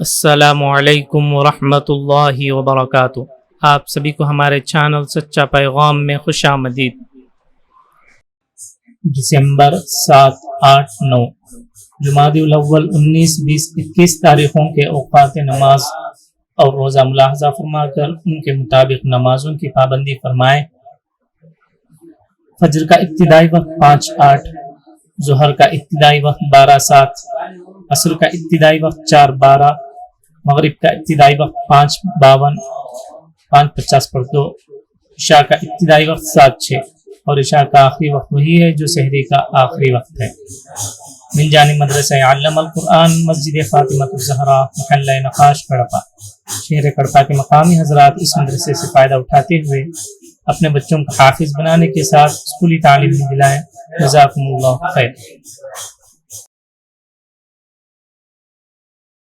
अस्सलामुअलैकुम वरहमतुल्लाहि वबरकातुहू। आप सभी को हमारे चैनल सच्चा पैगाम में खुशामदीद। दिसंबर 7, 8, 9 जुमादुल अव्वल 19, 20, 21 तारीखों के औकात नमाज और रोज़ा मुलाहजा फरमाकर उनके मुताबिक नमाजों की पाबंदी फरमाएं। फजर का इब्तिदाई वक्त 5, 8, ज़ोहर का इब्तिदाई वक्त 12, 7, असर का इब्तिदाई वक्त 4, 12, मगरिब का इब्तिदाई वक्त 5, 52, 5:50 पर 2, इशा का इब्तिदाई वक्त 7, 6 और इशा का आखिरी वक्त वही है जो सहरी का आखिरी वक्त है। मिन जानिब मदरसा अल्लम अल कुरान मस्जिद फातिमतुज़ ज़हरा महल्ला नकाश कड़पा। शहर कड़पा के मकामी हजरात इस मदरसे से फ़ायदा उठाते हुए अपने बच्चों को हाफिज बनाने के साथ स्कूली तालीम दिलाएं। जज़ाकुमुल्लाह खैर।